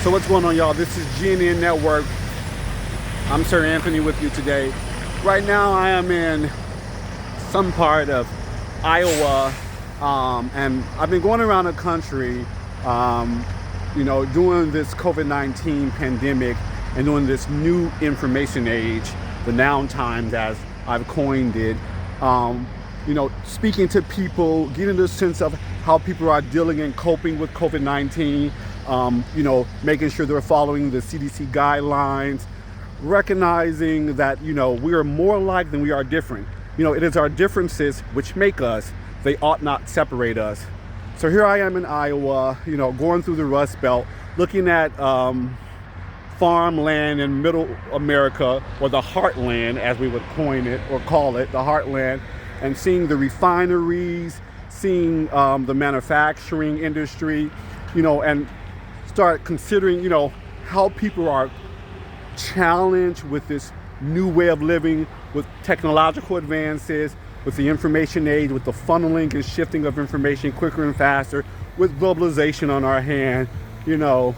So what's going on, y'all? This is GNN Network. I'm Sir Anthony with you today. Right now I am in some part of Iowa, and I've been going around the country, doing this COVID-19 pandemic and doing this new information age, the now times as I've coined it. Speaking to people, getting the sense of how people are dealing and coping with COVID-19, making sure they're following the CDC guidelines, recognizing that, we are more alike than we are different. It is our differences which make us. They ought not separate us. So here I am in Iowa, going through the Rust Belt, looking at farmland in middle America, or the Heartland, as we would coin it or call it, the Heartland, and seeing the refineries, seeing the manufacturing industry, and start considering, how people are challenged with this new way of living, with technological advances, with the information age, with the funneling and shifting of information quicker and faster, with globalization on our hand, And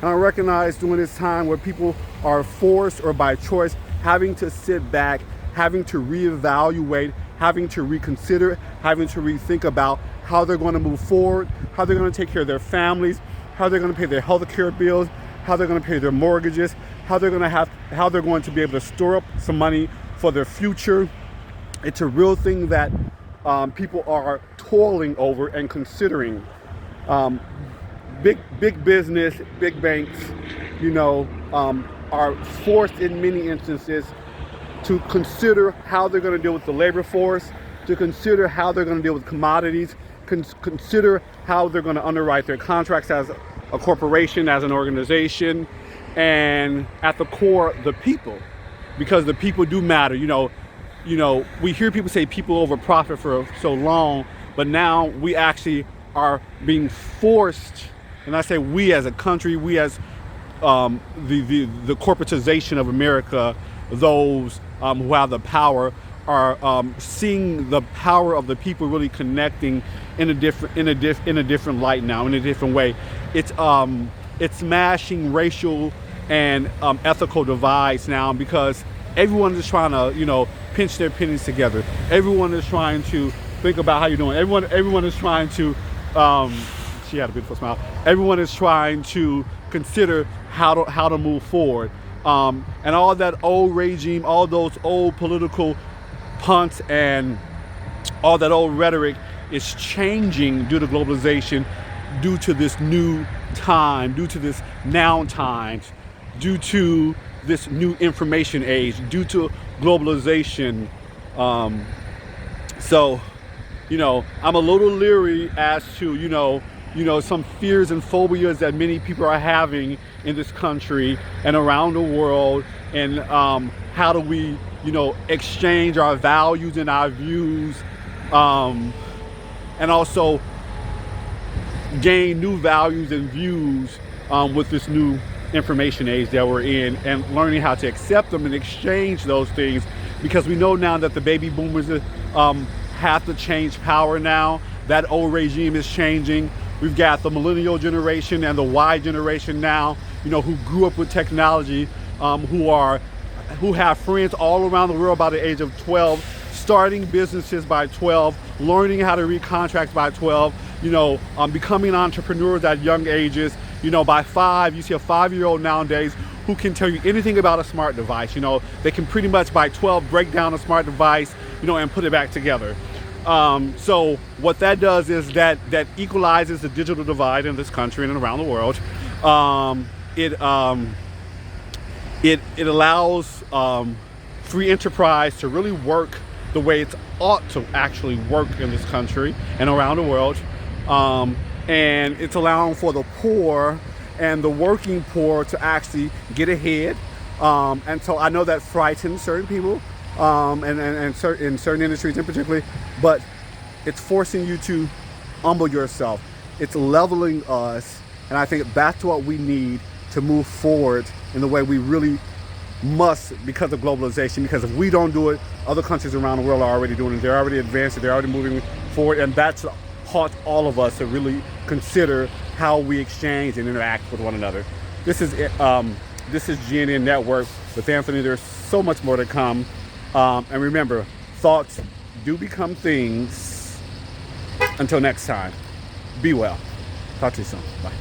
I recognize during this time where people are forced or by choice having to sit back, having to reevaluate, having to reconsider, having to rethink about how they're going to move forward, how they're going to take care of their families, how they're going to pay their health care bills, how they're going to pay their mortgages, how they're going to be able to store up some money for their future. It's a real thing that people are toiling over and considering. Big business, big banks, are forced in many instances to consider how they're going to deal with the labor force, to consider how they're going to deal with commodities, consider how they're going to underwrite their contracts as a corporation, as an organization, and at the core, the people, because the people do matter. We hear people say people over profit for so long, but now we actually are being forced, and I say we as a country, we as the corporatization of America, those who have the power are seeing the power of the people really connecting in a different light now, in a different way. It's smashing racial and ethical divides now, because everyone is trying to pinch their pennies together. Everyone is trying to think about how you're doing. Everyone is trying to she had a beautiful smile. Everyone is trying to consider how to move forward. And all that old regime, all those old political punts and all that old rhetoric is changing due to globalization, due to this new time, due to this now times, due to this new information age, due to globalization. So I'm a little leery as to, some fears and phobias that many people are having in this country and around the world, and how do we, exchange our values and our views, and also gain new values and views with this new information age that we're in, and learning how to accept them and exchange those things, because we know now that the baby boomers have to change power now. That old regime is changing. We've got the millennial generation and the Y generation now, who grew up with technology, who have friends all around the world by the age of 12, starting businesses by 12, learning how to read contracts by 12, becoming entrepreneurs at young ages. By 5, you see a 5-year-old nowadays who can tell you anything about a smart device. They can pretty much by 12 break down a smart device, and put it back together. So what that does is that equalizes the digital divide in this country and around the world. It allows free enterprise to really work the way it ought to actually work in this country and around the world. And it's allowing for the poor and the working poor to actually get ahead. And so I know that frightens certain people, and in certain industries in particular, but it's forcing you to humble yourself. It's leveling us, and I think that's what we need to move forward in the way we really must, because of globalization. Because if we don't do it, other countries around the world are already doing it. They're already advanced, they're already moving forward, and that's taught all of us to really consider how we exchange and interact with one another. This is GNN Network with Anthony. There's so much more to come. And remember, thoughts do become things. Until next time, be well. Talk to you soon. Bye.